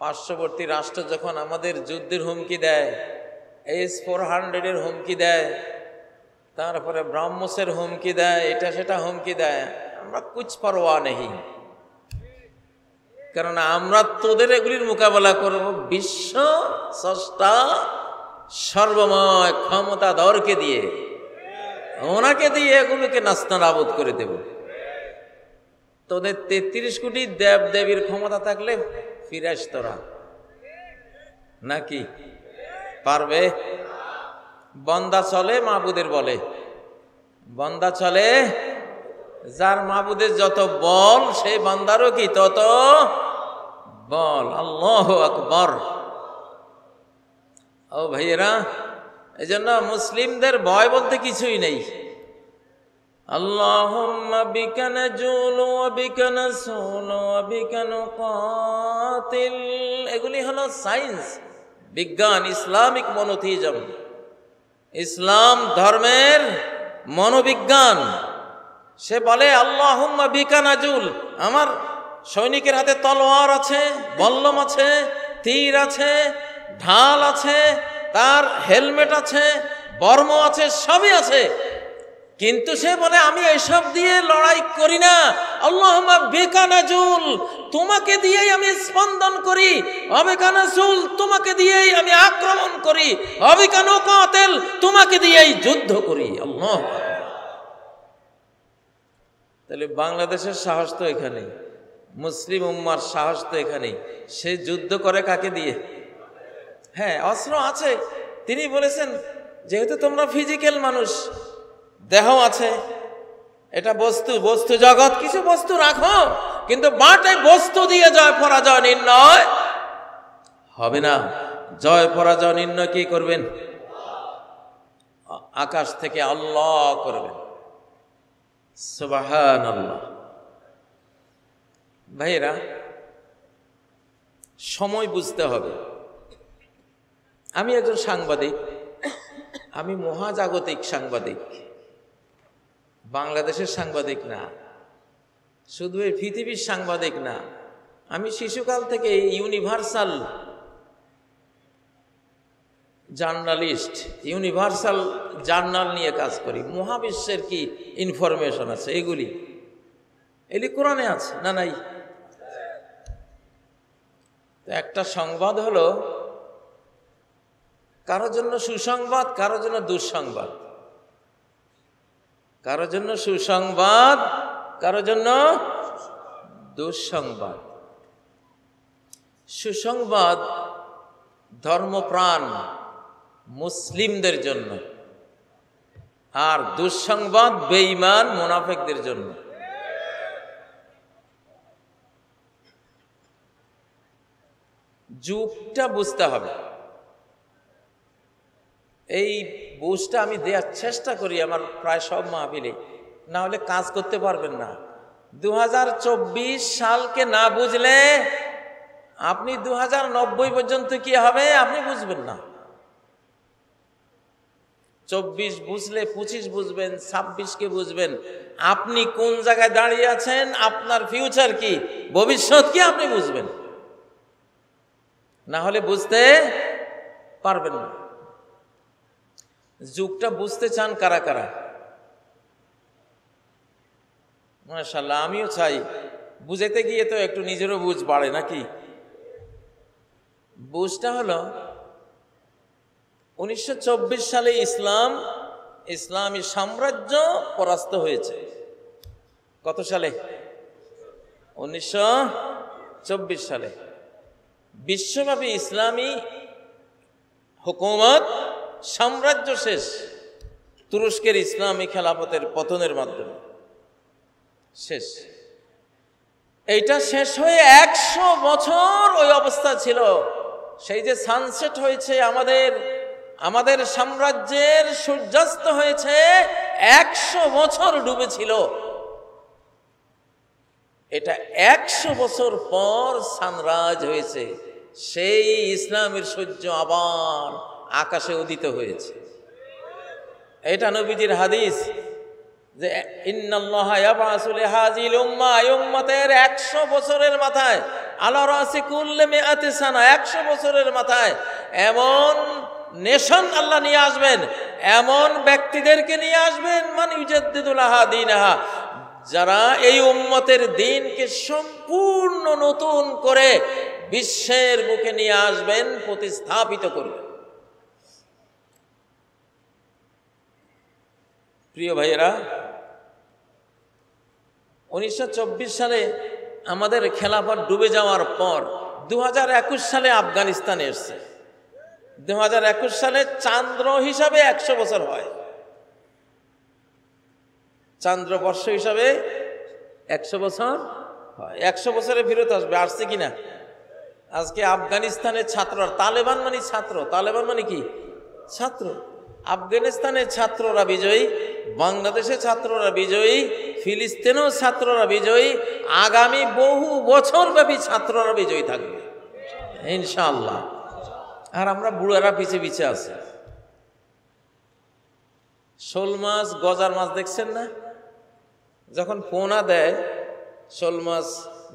পার্শ্ববর্তী রাষ্ট্র যখন আমাদের যুদ্ধের হুমকি দেয়, S-400 হুমকি দেয়, তারপরে ব্রাহ্মসের হুমকি দেয়, এটা সেটা হুমকি দেয়, আমরা কুছ পরোয়া নেই, কারণ আমরা তোদের এগুলির মোকাবেলা করব বিশ্ব স্রষ্টা সর্বময় ক্ষমতাধরকে দিয়ে, ওনাকে দিয়ে এগুলোকে নাস্তানাবুদ করে দেব। তোদের 33 কোটি দেব দেবীর ক্ষমতা থাকলে ফিরাস তোরা নাকি পারবে? বন্দা চলে মাহবুদের বলে, বন্দা চলে যার মাহবুদের যত বল সেই বান্দারও কি তত বল। আল্লাহু আকবার। ও ভাইয়েরা, এই জন্য মুসলিমদের ভয় বলতে কিছুই নেই। আল্লাহুম্মা বিকা নাজুলু ওয়া বিকা নাসুলু ওয়া বিকা নুকাতিল, এগুলি হলো সায়েন্স, বিজ্ঞান, ইসলামিক মনোথিজম, ইসলাম ধর্মের মনোবিজ্ঞান। সে বলে আল্লাহুম্মা বিকা নাজুল, আমার সৈনিকের হাতে তলোয়ার আছে, বল্লম আছে, তীর আছে, ঢাল আছে, তার হেলমেট আছে, বর্ম আছে, সবই আছে, কিন্তু সে বলে আমি এসব দিয়ে লড়াই করি না। আল্লাহুম্মা বিকা নাজুল, তোমাকে দিয়েই আমি স্পন্দন করি, অবিকা নাসুল, তোমাকে দিয়েই আমি আক্রমণ করি, অবিকা নুকাতিল, তোমাকে দিয়েই যুদ্ধ করি। আল্লাহ। তাহলে বাংলাদেশের সাহস তো এখানেই, মুসলিম উম্মার সাহস তো এখানেই। সে যুদ্ধ করে কাকে দিয়ে? হ্যাঁ, অস্ত্র আছে। তিনি বলেছেন যেহেতু তোমরা ফিজিক্যাল মানুষ, দেহ আছে, এটা বস্তু, বস্তু জগৎ, কিছু বস্তু রাখো, কিন্তু বাটে বস্তু দিয়ে জয় পরাজয় নির্ণয় হবে না। জয় পরাজয় নির্ণয় কি করবেন? আকাশ থেকে আল্লাহ করবেন। সুবহানাল্লাহ। ভাইরা, সময় বুঝতে হবে। আমি একজন সাংবাদিক, আমি মহাজাগতিক সাংবাদিক, বাংলাদেশের সাংবাদিক না, শুধু এই পৃথিবীর সাংবাদিক না। আমি শিশুকাল থেকে ইউনিভার্সাল জার্নালিস্ট, ইউনিভার্সাল জার্নাল নিয়ে কাজ করি। মহাবিশ্বের কি ইনফরমেশন আছে এগুলি কোরআনে আছে না নাই? একটা সংবাদ হলো কারোর জন্য সুসংবাদ, কারোর জন্য দুঃসংবাদ, কারোর জন্য সুসংবাদ, কারোর জন্য দুঃসংবাদ। সুসংবাদ ধর্মপ্রাণ মুসলিমদের জন্য, আর দুঃসংবাদ বেঈমান মুনাফিকদের জন্য। যুগটা বুঝতে হবে। এই বুঝটা আমি দেওয়ার চেষ্টা করি আমার প্রায় সব মাহফিলে, না হলে কাজ করতে পারবেন না। 2024 সালকে না বুঝলে আপনি 2090 পর্যন্ত কি হবে আপনি বুঝবেন না। 24 বুঝলে 25 বুঝবেন, 26কে বুঝবেন। আপনি কোন জায়গায় দাঁড়িয়ে আছেন, আপনার ফিউচার কি, ভবিষ্যৎ কি, আপনি বুঝবেন, না হলে বুঝতে পারবেন না। যুগটা বুঝতে চান কারা কারা? মাশাআল্লাহ, আমিও চাই। বুঝাইতে গিয়ে তো একটু নিজেরও বুঝ বাড়ে নাকি? বুঝটা হলো 1924 সালে ইসলামী সাম্রাজ্য পরাস্ত হয়েছে। কত সালে? 1924 সালে বিশ্বব্যাপী ইসলামী হুকুমত সাম্রাজ্য শেষ। তুরস্কের ইসলামী খেলাফতের পতনের মাধ্যমে শেষ। এইটা শেষ হয়ে 100 বছর ওই অবস্থা ছিল। সেই যে সানসেট হয়েছে, আমাদের সাম্রাজ্যের সূর্যাস্ত হয়েছে, 100 বছর ডুবেছিল। এটা 100 বছর পর সানরাইজ হয়েছে। সেই ইসলামের সূর্য আবার আকাশে উদিত হয়েছে। এটা নবীজির হাদিস। যে ইন্নাল্লাহা ইয়াবআসু লিহাযিল উম্মাহ, এই উম্মতের 100 বছরের মাথায়, আলা রাসি কুল্লি মিআতি সানা, 100 বছরের মাথায় এমন নেশন আল্লাহ নিয়ে আসবেন, এমন ব্যক্তিদেরকে নিয়ে আসবেন, মান ইউজাদ্দিদু লাহা দীনাহা, যারা এই উম্মতের দ্বীনকে সম্পূর্ণ নতুন করে বিশ্বের বুকে নিয়ে আসবেন, প্রতিস্থাপিত করবেন। প্রিয় ভাইয়েরা, 1924 সালে আমাদের খেলাফত ডুবে যাওয়ার পর 2021 সালে আফগানিস্তানে এসছে। 2021 সালে চান্দ্র হিসাবে 100 বছর হয়, চান্দ্রবর্ষ হিসাবে 100 বছর হয়। 100 বছরে ফিরত আসবে, আসছে কিনা? আজকে আফগানিস্তানের ছাত্ররা, তালেবান মানে ছাত্র, তালেবান মানে কি? ছাত্র। আফগানিস্তানের ছাত্ররা বিজয়ী, বাংলাদেশের ছাত্ররা বিজয়ী, ফিলিস্তিনেও ছাত্ররা বিজয়ী, আগামী বহু বছর ব্যাপী ছাত্ররা বিজয়ী থাকবে ইনশাআল্লাহ। আর আমরা বুড়ারা পিছে পিছে আছি। শোল মাছ, গজার মাছ দেখছেন না? যখন পোনা দেয়, শোল মাছ,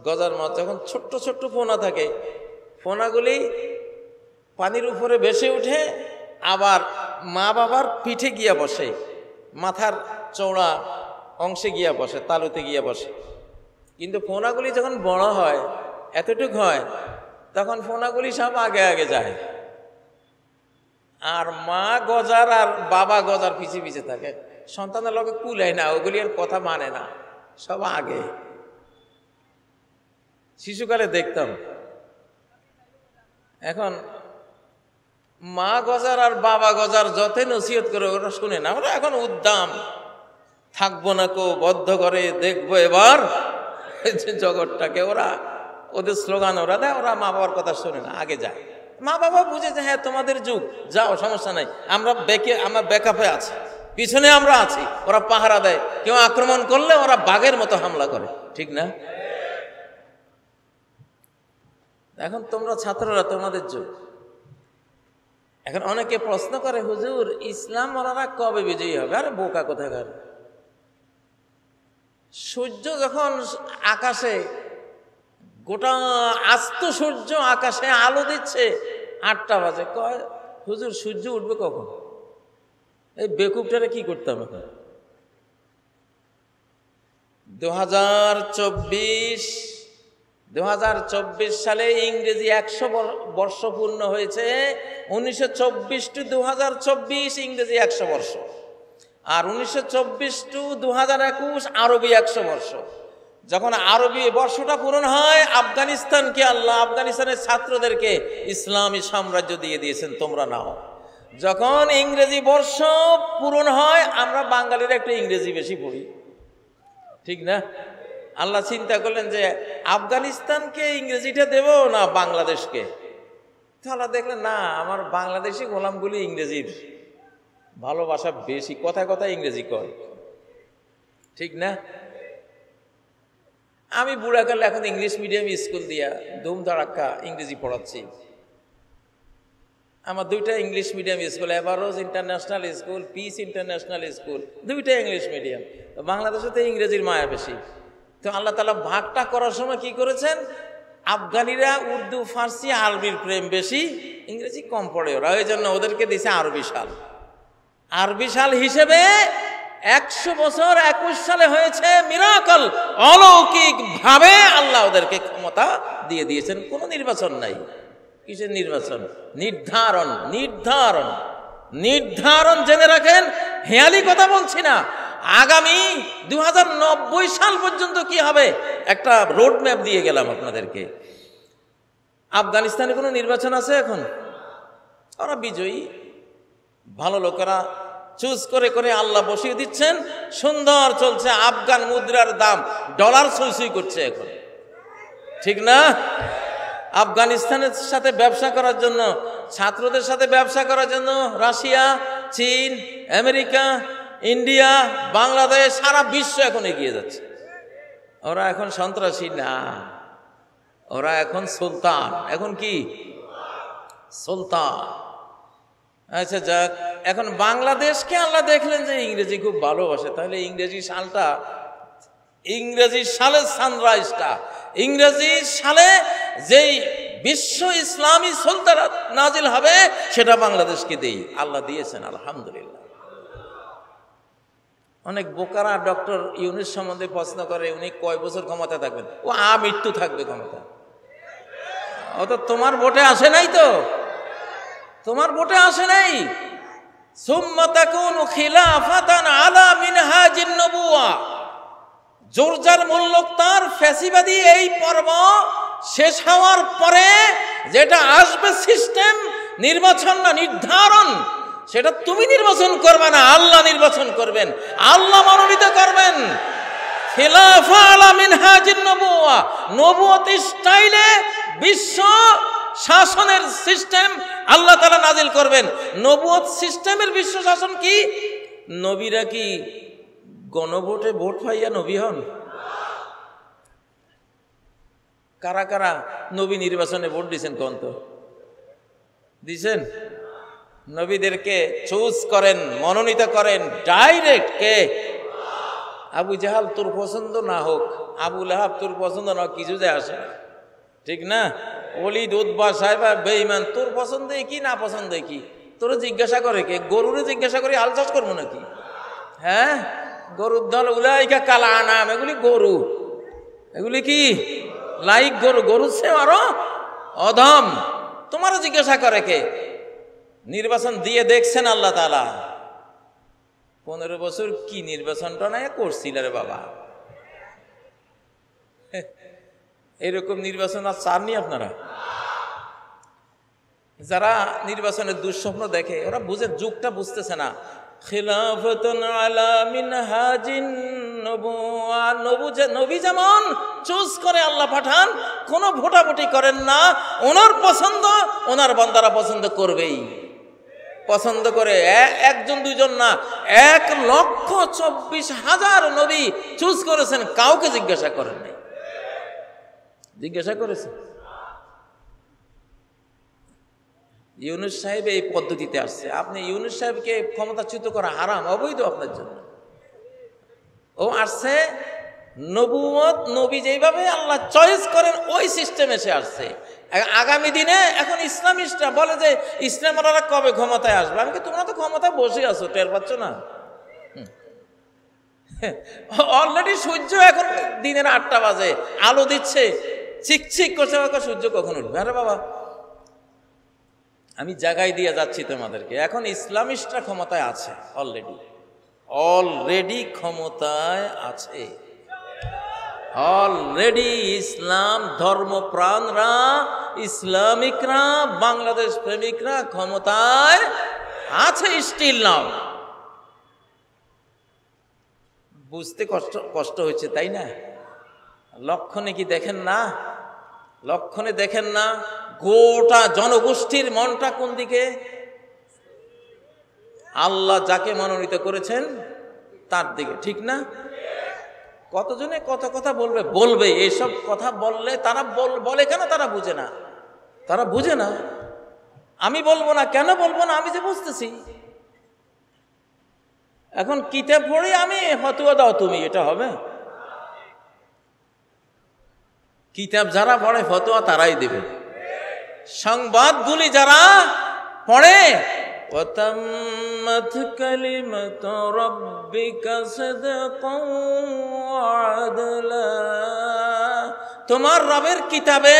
গজার মাছ যখন ছোট্ট ছোট্ট পোনা থাকে, পোনাগুলি পানির উপরে ভেসে উঠে আবার মা বাবার পিঠে গিয়া বসে, মাথার চওড়া অংশে গিয়া বসে, তালুতে গিয়া বসে। কিন্তু পোনাগুলি যখন বড় হয়, এতটুক হয়, তখন পোনাগুলি সব আগে আগে যায়, আর মা গজার আর বাবা গজার পিছে পিছে থাকে। সন্তানের লোকে কুলায় না, ওগুলি আর কথা মানে না, সব আগে। শিশুকালে দেখতাম। এখন মা গজার আর বাবা গজার যতই নসিহত করে ওরা শুনে না। ওরা এখন উদ্দাম, থাকবো না কো বদ্ধ করে, দেখবো এবার জগৎটাকে। ওরা ওদের স্লোগান ওরা দেয়, ওরা মা বাবার কথা শুনে না, আগে যায়। মা বাবা বুঝে যে হ্যাঁ তোমাদের যুগ, যাও, সমস্যা নাই, আমরা ব্যাকআপে আছি, পিছনে আমরা আছি। ওরা পাহারা দেয়, কেউ আক্রমণ করলে ওরা বাঘের মতো হামলা করে, ঠিক না? এখন তোমরা ছাত্ররা, তোমাদের যুগ। এখন অনেকে প্রশ্ন করে, হুজুর ইসলাম ওরা কবে বিজয়ী হবে? আরে বোকা কোথাকার। সূর্য যখন আকাশে, গোটা আস্ত সূর্য আকাশে আলো দিচ্ছে, 8টা বাজে, কয় হুজুর সূর্য উঠবে কখন? এই বেকুবটারে কি করতাম এখন? 2024 সালে ইংরেজি 100 বর্ষ পূর্ণ হয়েছে। 1924 টু 2024 ইংরেজি 100 বর্ষ, আর 1924 টু 2021 আরবি 100 বর্ষ। যখন আরবি বর্ষটা পূরণ হয়, আফগানিস্তানকে আল্লাহ, আফগানিস্তানের ছাত্রদেরকে ইসলামী সাম্রাজ্য দিয়ে দিয়েছেন, তোমরা নাও। যখন ইংরেজি বর্ষ পূরণ হয়, আমরা বাঙালিরা একটু ইংরেজি বেশি পড়ি, ঠিক না? আল্লাহ চিন্তা করলেন যে আফগানিস্তানকে ইংরেজিটা দেব না বাংলাদেশকে। তাহলে দেখলেন না, আমার বাংলাদেশি গোলামগুলি ইংরেজির ভালোবাসা বেশি, কথায় কথায় ইংরেজি কয়, ঠিক না? আমি বুড়াকালে এখন ইংলিশ মিডিয়াম স্কুল দিয়া ধুম ধাড়াক্কা ইংরেজি পড়াচ্ছি। আমার 2টা English medium school, Averroes International School, Peace International School, 2টা ইংলিশ মিডিয়াম। বাংলাদেশে তো ইংরেজির মায়া বেশি। তো আল্লাহ তাআলা ভাগটা করার সময় কি করেছেন? আফগানিরা উর্দু, ফার্সি, আরবির প্রেম বেশি, ইংরেজি কম পড়ে ওরা, ওই জন্য ওদেরকে দিয়েছে আরবি সাল। আরবি সাল হিসেবে 100 বছর 21 সালে হয়েছে মিরাকল, অলৌকিক ভাবে আল্লাহ ওদেরকে ক্ষমতা দিয়ে দিয়েছেন। কোনো নির্বাচন নাই। কিসের নির্বাচন? নির্ধারণ, নির্ধারণ, নির্ধারণ। জেনে রাখেন, হেয়ালি কথা বলছি না। আগামী 2090 সাল পর্যন্ত কি হবে, একটা রোড ম্যাপ দিয়ে গেলাম আপনাদেরকে। আফগানিস্তানে কোনো নির্বাচন আছে এখন? ওরা বিজয়ী, ভালো লোকেরা চুজ করে করে আল্লাহ বসিয়ে দিচ্ছেন, সুন্দর চলছে। আফগান মুদ্রার দাম ডলার ছুঁই করছে এখন, ঠিক না? আফগানিস্তানের সাথে ব্যবসা করার জন্য, ছাত্রদের সাথে ব্যবসা করার জন্য রাশিয়া, চীন, আমেরিকা, ইন্ডিয়া, বাংলাদেশ, সারা বিশ্ব এখন এগিয়ে যাচ্ছে। ওরা এখন সন্ত্রাসী না, ওরা এখন সুলতান। এখন কি? সুলতান। আচ্ছা যাক, এখন বাংলাদেশকে আল্লাহ দেখলেন যে ইংরেজি খুব ভালোবাসে, তাহলে ইংরেজি সালের সানরাইজটা, ইংরেজি সালে যেই বিশ্ব ইসলামী সুলতানাত নাজিল হবে সেটা বাংলাদেশকে দেই। আল্লাহ দিয়েছেন, আলহামদুলিল্লাহ। অনেক বোকারা ডক্টর ইউনূস সম্বন্ধে প্রশ্ন করে উনি কয় বছর ক্ষমতা থাকবেন। ও মৃত্যু থাকবে ক্ষমতা। ও তো তোমার ভোটে আসে নাই, তো তোমার ভোটে আসে নাই। সুম্মা তাকুনু খিলাফাতান আলা মিনহাজিন নবুওয়া, জোরজার মুল্লক তার ফ্যাসিবাদী এই পর্ব শেষ হওয়ার পরে যেটা আসবে সিস্টেম, নির্বাচন না নির্ধারণ, সেটা তুমি নির্বাচন করবে না, আল্লাহ নির্বাচন করবেন, আল্লাহ মনোনীত করবেন। খিলাফা আলা মিনহাজিন নবুওয়া, নবুয়ত স্টাইলে বিশ্ব শাসনের সিস্টেম আল্লাহ তাআলা নাজিল করবেন। নবুয়ত সিস্টেমের বিশ্ব শাসন কি? নবীরা কি গণভোটে ভোট পাইয়া নবী হন? কারা কারা নবী নির্বাচনে ভোট দিয়েছেন? কোন তো দিয়েছেন? নবীদেরকে চুজ করেন, মনোনীত করেন ডাইরেক্ট। কে? আবু জাহাল তোর পছন্দ না হোক, আবু লাহাব তোর পছন্দ না হোক, কিছু যায় আসে না, ঠিক না? ওলিদ উতবা সাহেবা বেঈমান, তোর পছন্দ কি না পছন্দ কি তোর জিজ্ঞাসা করে কে? গরুরে জিজ্ঞাসা করে হাল চাষ করবো নাকি? হ্যাঁ, গরুর দল উলাইকা কাল আনাম, এগুলি গরু, এগুলি কি লাইক গরু, গরুর সে আরো অধম। তোমারও জিজ্ঞাসা করে কে? নির্বাচন দিয়ে দেখছেন আল্লাহ তাআলা। 15 বছর কি নির্বাচনটা না করছিল রে বাবা। এরকম নির্বাচন আর চাননি আপনারা? যারা নির্বাচনের দুঃস্বপ্ন দেখে ওরা বুঝে, যুগটা বুঝতেছে না। খিলাফাতুন আলা মিনহাজিন নবুওয়া, নবী যেমন চুজ করে আল্লাহ পাঠান, কোনো ভোটাভুটি করেন না, ওনার পছন্দ ওনার বান্দারা পছন্দ করবেই। পছন্দ করে একজন দুইজন না, 1,24,000 নবী চুজ করেছেন, কাউকে জিজ্ঞাসা করেন নাই। জিজ্ঞাসা করেছেন? ইউনূস সাহেব এই পদ্ধতিতে আসছে। আপনি ইউনূস সাহেবকে ক্ষমতাচ্যুত করা হারাম, অবৈধ আপনার জন্য। ও আসছে নবুয়ত, নবী যেইভাবে আল্লাহ চয়েস করেন ওই সিস্টেমে সে আসছে। আগামী দিনে এখন ইসলামিস্টরা বলে যে ইসলামরা কবে ক্ষমতায় আসবে। আমি কি, তোমরা তো ক্ষমতায় বসে আছো, টের পাচ্ছ না? অলরেডি সূর্য এখন দিনের 8টা বাজে, আলো দিচ্ছে, চিকচিক করছে, সূর্য কখন উঠবে? আরে বাবা, আমি জায়গায় দিয়ে যাচ্ছি তোমাদেরকে। এখন ইসলামিস্টরা ক্ষমতায় আছে, অলরেডি ক্ষমতায় আছে, অলরেডি ইসলাম ধর্মপ্রাণরা, ইসলামিকরা, বাংলাদেশ প্রেমিকরা ক্ষমতায় আছে স্টিল নাও। বুঝতে কষ্ট হচ্ছে, তাই না? লক্ষণে কি দেখেন না? লক্ষণে দেখেন না গোটা জনগোষ্ঠীর মনটা কোন দিকে? আল্লাহ যাকে মনোনীত করেছেন তার দিকে, ঠিক না? কতজনে কত কথা বলবে, এইসব কথা বললে তারা বলে কেন? তারা বুঝে না। আমি বলবো না, কেন বলবো না? আমি যে বুঝতেছি। এখন কিতাব পড়ে আমি ফতোয়া দাও তুমি, এটা হবে? কিতাব যারা পড়ে ফতোয়া তারাই দেবে। সংবাদগুলি যারা পড়ে, ওয়াতাম্মাত কালিমাতু রাব্বিকা সিদকান ওয়া আদলা, তোমার রবের কিতাবে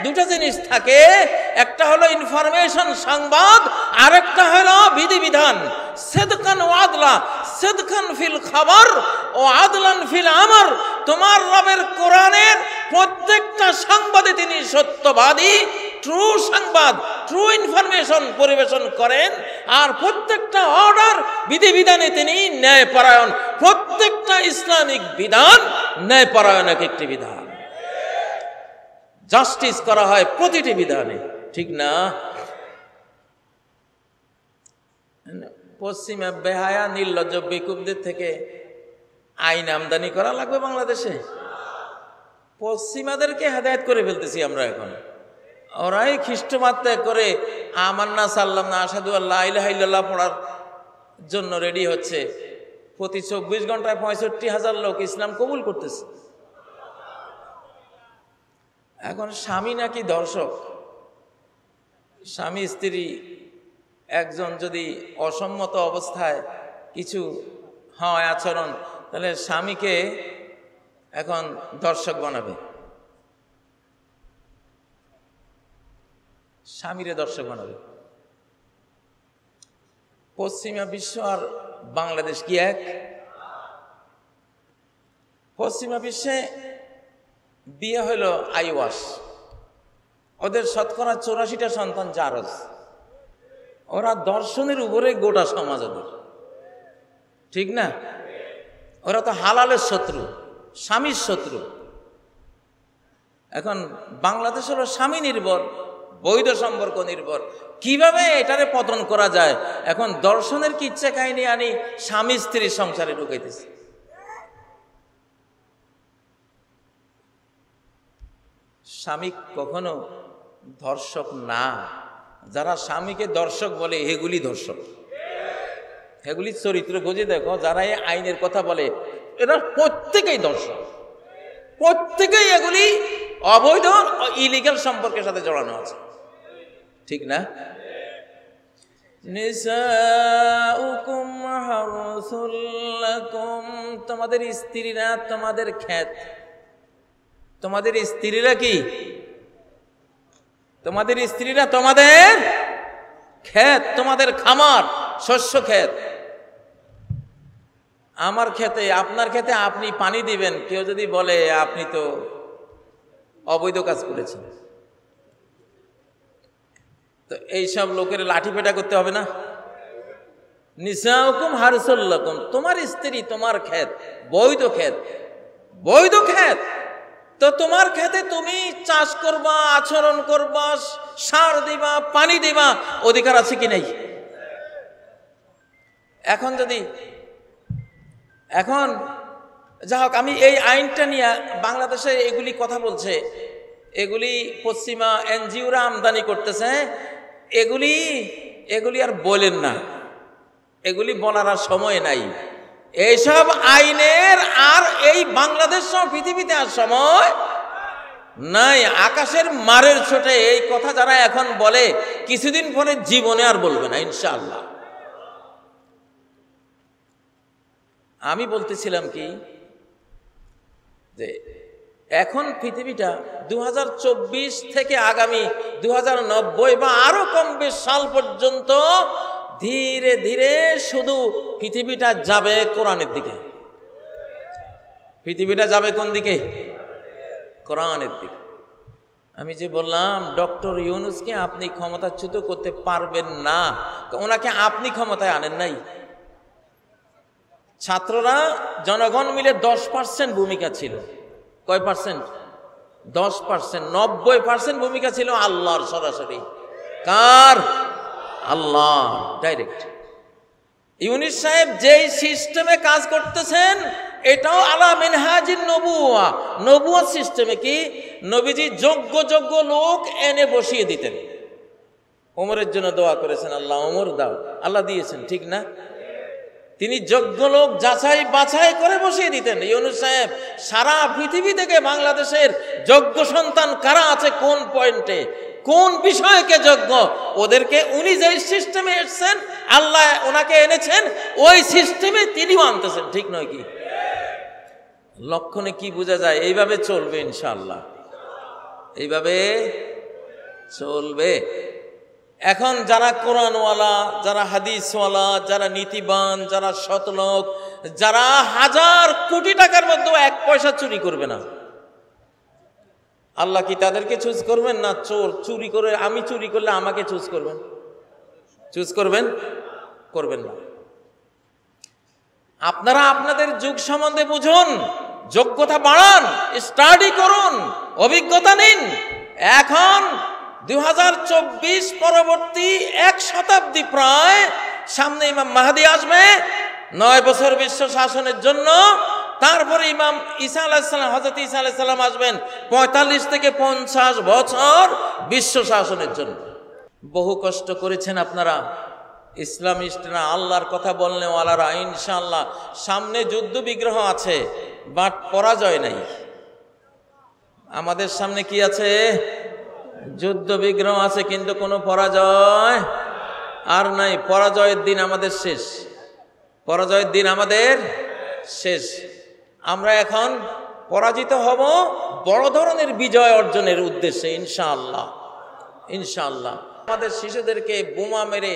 দুটো জিনিস থাকে, একটা হলো ইনফরমেশন সংবাদ, আরেকটা হলো বিধিবিধান। সিদকান ওয়া আদলা, সিদকান ফিল খবর ও আদলান ফিল আমর। তোমার রবের কোরআনের প্রত্যেকটা সংবাদে তিনি সত্যবাদী, ট্রু সংবাদ, ট্রু ইনফরমেশন পরিবেশন করেন। আর প্রত্যেকটা অর্ডার, বিধিবিধানে তিনি ন্যায়পরায়ণ। প্রত্যেকটা ইসলামিক বিধান ন্যায়পরায়ণ একটি বিধান, জাস্টিস করা হয় প্রতিটি বিধানে, ঠিক না? পশ্চিমা বেহায়া নির্লজ্জ বেকুবদের থেকে আইন আমদানি করা লাগবে বাংলাদেশে? পশ্চিমাদেরকে হেদায়েত করে ফেলতেছি আমরা এখন। ওরাই খ্রিস্টমাত্রা করে আমান্না সাল্লাম না আশহাদু আল্লা ইলাহা ইল্লাল্লাহ পড়ার জন্য রেডি হচ্ছে, প্রতি 24 ঘন্টায় 65,000 লোক ইসলাম কবুল করতেছে। এখন স্বামী নাকি দর্শক, স্বামী স্ত্রী একজন যদি অসম্মত অবস্থায় কিছু হয় আচরণ, তাহলে স্বামীকে এখন দর্শক বানাবে, স্বামীরে দর্শক বানাবে। পশ্চিমা বিশ্ব আর বাংলাদেশ কি এক? পশ্চিমা বিশ্বে বিয়ে হইল আইওয়াস, ওদের শতকরা 84টা সন্তান জারজ। ওরা দর্শনের উপরে গোটা সমাজ ওদের, ঠিক না? ওরা তো হালালের শত্রু, স্বামীর শত্রু। এখন বাংলাদেশ হলো স্বামী নির্ভর, বৈধ সম্পর্ক নির্ভর। কিভাবে এটারে পতন করা যায়? এখন দর্শনের কিচ্ছা কাহিনী আনি স্বামী স্ত্রীর সংসারে ঢুকাইতেছে। স্বামী কখনো ধর্ষক না। যারা স্বামীকে দর্শক বলে এগুলি ধর্ষক, এগুলি চরিত্র খুঁজে দেখো। যারা এই আইনের কথা বলে এরা প্রত্যেকেই দর্শক, প্রত্যেকেই এগুলি অবৈধ ইলিগাল সম্পর্কের সাথে জড়ানো আছে, ঠিক না? নিসাউকুম হারসুল লাকুম, তোমাদের স্ত্রীরা তোমাদের ক্ষেত। তোমাদের স্ত্রীরা কি? তোমাদের স্ত্রীরা তোমাদের ক্ষেত, তোমাদের খামার, শস্য ক্ষেত। আমার ক্ষেতে, আপনার ক্ষেতে আপনি পানি দিবেন, কেউ যদি বলে আপনি তো অবৈধ কাজ করেছেন, তো এইসব লোকের লাঠি পেটা করতে হবে না? নিসাউকুম হারসুল লাকুম, তোমার স্ত্রী তোমার ক্ষেত, বৈধ ক্ষেত, বৈধ ক্ষেত। তো তোমার ক্ষেতে তুমি চাষ করবা, আচরণ করবা, সার দিবা, পানি দিবা, অধিকার আছে কি নাই? এখন যদি এখন যা হোক, আমি এই আইনটা নিয়ে, বাংলাদেশে এগুলি কথা বলছে, এগুলি পশ্চিমা এনজিওরা আমদানি করতেছে, এগুলি আর বলেন না, এগুলি বলার আর সময় নাই। এইসব আইনের আর এই বাংলাদেশ সহ পৃথিবীতে আর সময় নাই। আকাশের মারের ছোটে এই কথা যারা এখন বলে, কিছুদিন পরে জীবনে আর বলবে না ইনশাআল্লাহ। আমি বলতেছিলাম কি, যে এখন পৃথিবীটা 2024 থেকে আগামী 2090 বা আরো কম বেশ সাল পর্যন্ত ধীরে ধীরে শুধু পৃথিবীটা যাবে কোরআনের দিকে। পৃথিবীটা যাবে কোন দিকে? কোরআনের দিকে। আমি যে বললাম ডক্টর ইউনূসকে আপনি ক্ষমতাচ্যুত করতে পারবেন না, ওনাকে আপনি ক্ষমতায় আনেন নাই। ছাত্ররা, জনগণ মিলে 10% ভূমিকা ছিল। কয় পার্সেন্ট? 10%। 90% ভূমিকা ছিল আল্লাহর সরাসরি। কার? আল্লাহ ডাইরেক্ট। ইউনূস সাহেব যেই সিস্টেমে কাজ করতেছেন, এটাও আলা মিনহাজিন নবুয়া, নবুয়া সিস্টেমে। কি? নবীজি যোগ্য যোগ্য লোক এনে বসিয়ে দিতেন। ওমরের জন্য দোয়া করেছেন, আল্লাহ ওমর দাও, আল্লাহ দিয়েছেন, ঠিক না? তিনি যোগ্য লোক যাচাই বাছাই করে বসিয়ে দিতেন। ইউনূস সাহেব সারা পৃথিবী থেকে বাংলাদেশের যোগ্য সন্তান কারা আছে, কোন পয়েন্টে, কোন বিষয়কে যোগ্য, ওদেরকে উনি যে সিস্টেমে এসেছেন, আল্লাহ ওনাকে এনেছেন, ওই সিস্টেমে তিনিও আনতেছেন, ঠিক নয় কি? লক্ষণে কি বোঝা যায়? এইভাবে চলবে ইনশাআল্লাহ, এইভাবে চলবে। এখন যারা কোরআনওয়ালা, যারা হাদিসওয়ালা, যারা নীতিবান, যারা সৎলোক, যারা 1000 কোটি টাকার মধ্যে 1 পয়সা চুরি করবে না, আল্লাহ কি তাদেরকে চুজ করবেন? না চোর চুরি করে, আমি চুরি করলে আমাকে চুজ করবেন? চুজ করবেন? করবেন না। আপনারা আপনাদের যুগ সম্বন্ধে বুঝুন, যোগ্যতা বাড়ান, স্টাডি করুন, অভিজ্ঞতা নিন। এখন 2024 পরবর্তী 1 শতাব্দী প্রায় সামনে ইমাম মাহদী আসবে 9 বছর বিশ্ব শাসনের জন্য। তারপরে ইমাম ঈসা আলাইহিস সালাম, হযরত ঈসা আলাইহিস সালাম আসবেন 45 থেকে 50 বছর বিশ্ব শাসনের জন্য। বহু কষ্ট করেছেন আপনারা, ইসলামিস্টরা, আল্লাহর কথা বললে ওয়ালারা। ইনশাআল্লাহ সামনে যুদ্ধ বিগ্রহ আছে, বাট পরাজয় নাই। আমাদের সামনে কি আছে? যুদ্ধ বিগ্রহ আছে, কিন্তু কোনো পরাজয় আর নাই। পরাজয়ের দিন আমাদের শেষ, পরাজয়ের দিন আমাদের শেষ। আমরা এখন পরাজিত হব বড় ধরনের বিজয় অর্জনের উদ্দেশ্যে ইনশাআল্লাহ। ইনশাআল্লাহ আমাদের শিশুদেরকে বোমা মেরে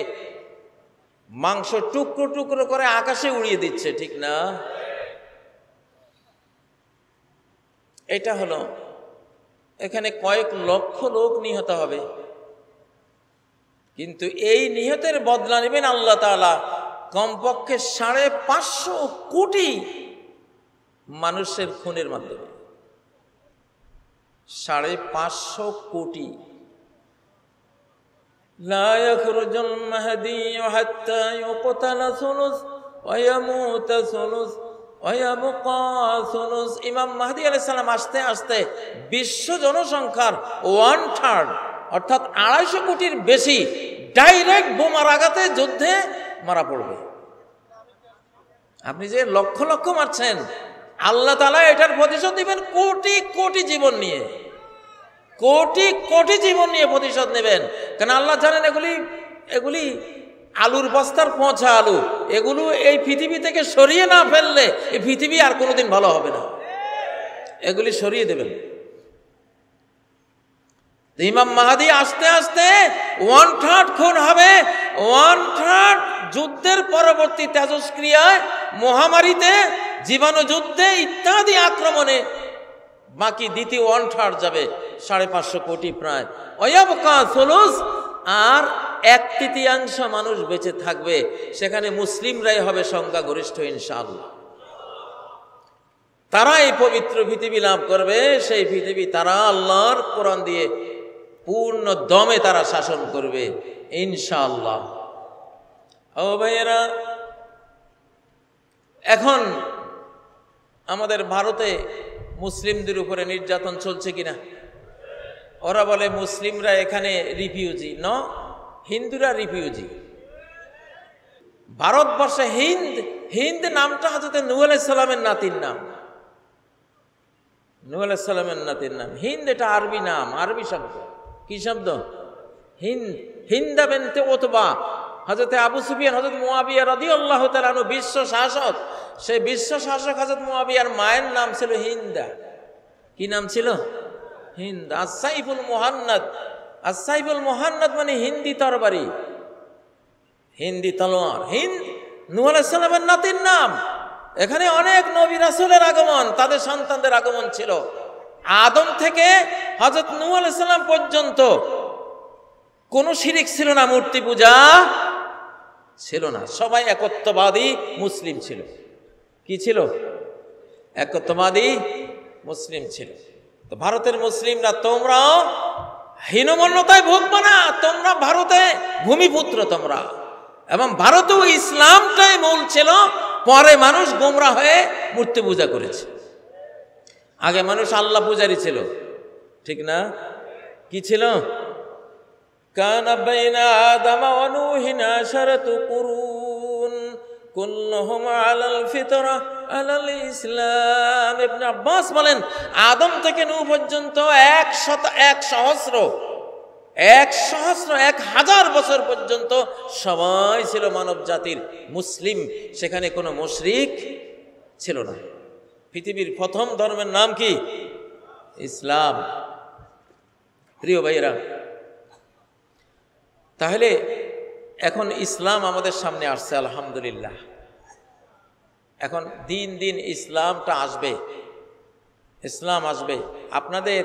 মাংস টুকরো টুকরো করে আকাশে উড়িয়ে দিচ্ছে, ঠিক না? এটা হলো, এখানে কয়েক লক্ষ লোক নিহত হবে, কিন্তু এই নিহতের বদলা নেবেন আল্লাহ তাআলা কমপক্ষে 550 কোটি মানুষের খুনের মাধ্যমে। 550 কোটি। লা ইয়াখরুজুল মাহদী হাত্তা ইউকতালা সুলুস ওয়া ইয়ামুতা সুলুস ওয়া ইয়াবকা সুলুস। ইমাম মাহদী আলাইহিস সালাম আসতে আসতে বিশ্ব জনসংখ্যার 1/3 অর্থাৎ 250 কোটির বেশি ডাইরেক্ট বোমার আঘাতে যুদ্ধে মারা পড়বে। আপনি যে লক্ষ লক্ষ মারছেন, আল্লাহ তাআলা এটার প্রতিশোধ দিবেন কোটি কোটি জীবন নিয়ে, কোটি কোটি জীবন নিয়ে প্রতিশোধ নেবেন। কারণ আল্লাহ জানেন এগুলি আলুর বস্তার পচা আলু, এগুলো এই পৃথিবী থেকে সরিয়ে না ফেললে এই পৃথিবী আর কোনোদিন ভালো হবে না। এগুলি সরিয়ে দেবেন। ইমাম মাহদী আসতে আসতে 1/3 খুন হবে, 1/3 যুদ্ধের পরবর্তী তেজস্ক্রিয়ায়, মহামারীতে, জীবাণু যুদ্ধে ইত্যাদি আক্রমণে বাকি দ্বিতীয় 1/3 যাবে, 550 কোটি প্রায়। ওয়ায়াবকা সুলুস, আর 1/3 মানুষ বেঁচে থাকবে, সেখানে মুসলিমরাই হবে সংখ্যাগরিষ্ঠ ইনশাআল্লাহ। তারা এই পবিত্র পৃথিবী লাভ করবে, সেই পৃথিবী তারা আল্লাহর কোরআন দিয়ে পূর্ণ দমে তারা শাসন করবে ইনশাআল্লাহ। ও ভাইয়েরা, এখন আমাদের ভারতে মুসলিমদের উপরে নির্যাতন চলছে কিনা? ওরা বলে মুসলিমরা এখানে রিফিউজি, হিন্দুরা রিফিউজি। ভারতবর্ষে হিন্দ নামটা হযরত নূহ আলাইহিস সালামের নাতির নাম, নূহ আলাইহিস সালামের নাতির নাম। হিন্দ এটা আরবি নাম, আরবি শব্দ। কি শব্দ? হিন্দা বিনতে উতবা। হযরত আবু সুফিয়ান, হযরত মুয়াবিয়া রাদিয়াল্লাহু তাআলা আনহু বিশ্ব শাসক, সেই বিশ্ব শাসক হযরত মুয়াবিয়ার মায়ের নাম ছিল হিন্দা। কি নাম ছিল? হিন্দ। আস-সাইফুল মুহান্নাদ, আস-সাইফুল মুহান্নাদ মানে হিন্দি তরবারি, হিন্দি তলোয়ার। হিন্দ নূহ আলাইহিস সালামের নাতির নাম। এখানে অনেক নবী রাসূলের আগমন, তাদের সন্তানদের আগমন ছিল। আদম থেকে হযরত নূহ আলাইহিস সালাম পর্যন্ত কোন শিরিক ছিল না, মূর্তি পূজা ছিল না, সবাই একত্ববাদী মুসলিম ছিল। কি ছিল? একত্ববাদী মুসলিম ছিল। তো ভারতের মুসলিমরা, তোমরাও হীনমন্যতায় ভুগবে না, তোমরা ভারতে ভূমিপুত্র তোমরা। এবং ভারতেও ইসলামটাই মূল ছিল, পরে মানুষ গোমরা হয়ে মূর্তি পূজা করেছে। আগে মানুষ আল্লাহ পূজারী ছিল, ঠিক না? কি ছিল? কানা বাইনা আদম ওয়া নূহিন 10 কুরুন কুল্লুহুম আলাল ফিতরা আলাল ইসলাম। ইবনে আব্বাস বলেন, আদম থেকে নূহ পর্যন্ত 1000 বছর পর্যন্ত সবাই ছিল মানব জাতির মুসলিম, সেখানে কোনো মুশরিক ছিল না। পৃথিবীর প্রথম ধর্মের নাম কি? ইসলাম। প্রিয় ভাইয়েরা, তাহলে এখন ইসলাম আমাদের সামনে আসছে, আলহামদুলিল্লাহ। এখন দিন দিন ইসলামটা আসবে, ইসলাম আসবে। আপনাদের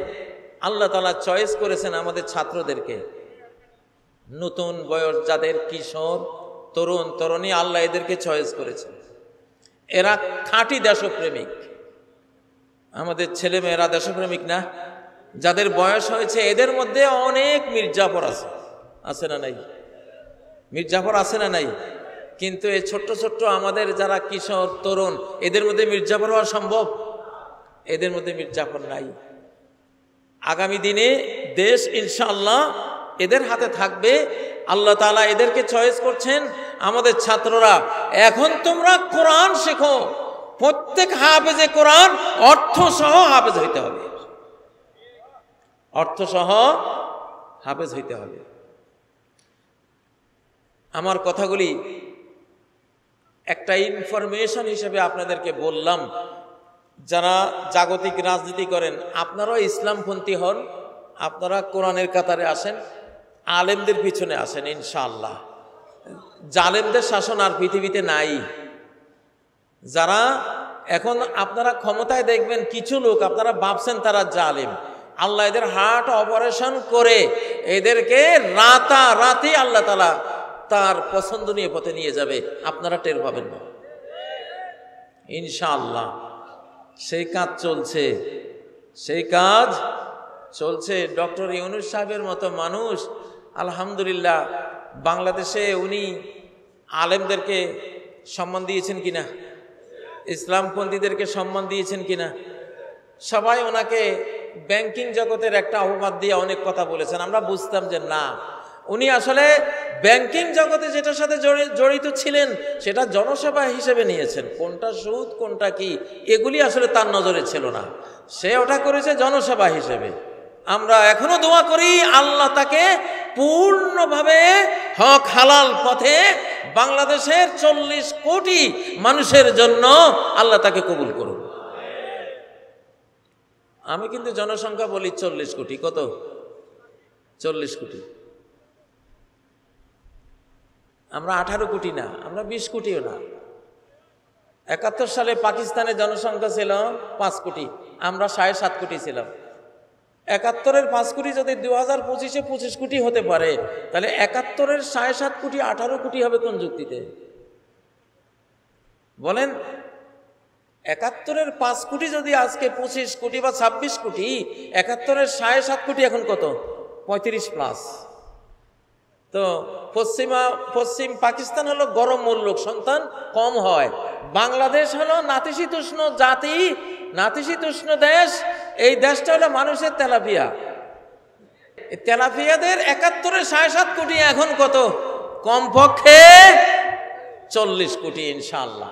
আল্লাহ তাআলা চয়েস করেছেন আমাদের ছাত্রদেরকে, নতুন বয়স যাদের, কিশোর, তরুণ তরুণী, আল্লাহ এদেরকে চয়েস করেছেন। এরা খাঁটি দেশপ্রেমিক। আমাদের ছেলে মেয়েরা দেশপ্রেমিক না? যাদের বয়স হয়েছে এদের মধ্যে অনেক মির্জাফর আছে না নাই? মির্জাফর আছে না নাই? কিন্তু এই ছোট্ট ছোট্ট আমাদের যারা কিশোর তরুণ, এদের মধ্যে মির্জাফর হওয়া সম্ভব? এদের মধ্যে মির্জাফর নাই। আগামী দিনে দেশ ইনশাআল্লাহ এদের হাতে থাকবে। আল্লাহ তাআলা এদেরকে চয়েস করছেন, আমাদের ছাত্ররা এখন তোমরা কোরআন শেখো, প্রত্যেক হাফেজে কোরআন অর্থ সহ হাফেজ হইতে হবে, অর্থ সহ হাফেজ হইতে হবে। আমার কথাগুলি একটা ইনফরমেশন হিসেবে আপনাদেরকে বললাম। যারা জাগতিক রাজনীতি করেন, আপনারাও ইসলামপন্থী হন, আপনারা কোরআনের কাতারে আসেন, আলেমদের পিছনে আসেন ইনশাআল্লাহ। জালেমদের শাসন আর পৃথিবীতে নাই। যারা এখন আপনারা ক্ষমতায় দেখবেন কিছু লোক আপনারা ভাবছেন তারা জালেম, আল্লাহ এদের হার্ট অপারেশন করে এদেরকে রাতারাতি আল্লাহ তাআলা তার পছন্দনীয় পথে নিয়ে যাবে, আপনারা টের পাবেন না ইনশাআল্লাহ। সেই কাজ চলছে, সেই কাজ চলছে। ডক্টর ইউনূস সাহেবের মতো মানুষ আলহামদুলিল্লাহ বাংলাদেশে উনি আলেমদেরকে সম্মান দিয়েছেন কিনা, ইসলামপন্থীদেরকে সম্মান দিয়েছেন কিনা। সবাই ওনাকে ব্যাংকিং জগতের একটা অপবাদ দিয়ে অনেক কথা বলেছেন, আমরা বুঝতাম যে না, উনি আসলে ব্যাংকিং জগতে যেটার সাথে জড়িত ছিলেন সেটা জনসেবা হিসেবে নিয়েছেন। কোনটা সুদ কোনটা কি এগুলি আসলে তার নজরে ছিল না, সে ওটা করেছে জনসেবা হিসেবে। আমরা এখনো দোয়া করি আল্লাহ তাকে পূর্ণভাবে হক হালাল পথে বাংলাদেশের 40 কোটি মানুষের জন্য আল্লাহ তাকে কবুল করুন। আমি কিন্তু জনসংখ্যা বলি 40 কোটি। কত? 40 কোটি। আমরা 18 কোটি না, আমরা 20 কোটিও না। 71 সালে পাকিস্তানের জনসংখ্যা ছিল 5 কোটি, আমরা 7.5 কোটি ছিলাম। 71-এর 5 কোটি যদি 2025-এ 25 কোটি হতে পারে, তাহলে 71-এর 7.5 কোটি 18 কোটি হবে কোন যুক্তিতে বলেন? 71-এর 5 কোটি যদি আজকে 25 কোটি বা 26 কোটি, 71-এর 7.5 কোটি এখন কত? 35+। তো পশ্চিম পাকিস্তান হলো গরম মূল্যক সন্তান কম হয়, বাংলাদেশ হলো নাতিশীতোষ্ণ জাতি, নাতিশীতোষ্ণ দেশ। এই দেশটা হলো মানুষের তেলাপিয়া। তেলাপিয়াদের 71-এর 7.5 কোটি এখন কত? কমপক্ষে 40 কোটি ইনশাআল্লাহ।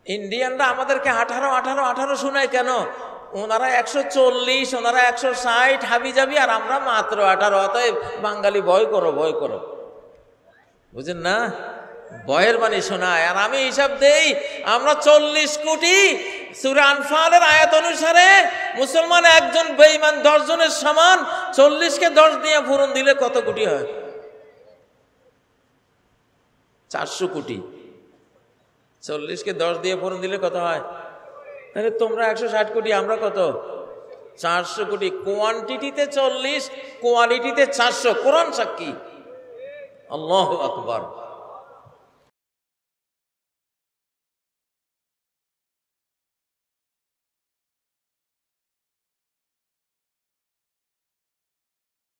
ইন্ডিয়ানরা আমাদেরকে 18 শোনায় কেন? ওনারা 140, ওনারা 160 হাবি যাবি, আর আমরা মাত্র 18। অতএব বাঙালি ভয় করো, ভয় করো, বুঝেন না? ভয়ের বাণী শোনায়। আর আমি হিসাব দেই, আমরা 40 কোটি। সূরা আনফালের আয়াত অনুসারে মুসলমান একজন, বেঈমান 10 জনের সমান। 40-কে 10 দিয়ে পূরণ দিলে কত কোটি হয়? 400 কোটি। 40-কে 10 দিয়ে পূরণ দিলে কত হয়? তাহলে তোমরা 160 কোটি, আমরা কত? 400 কোটি। কোয়ান্টিটিতে 40, কোয়ালিটিতে 400। কোরআন সাক্ষী। আল্লাহু আকবার।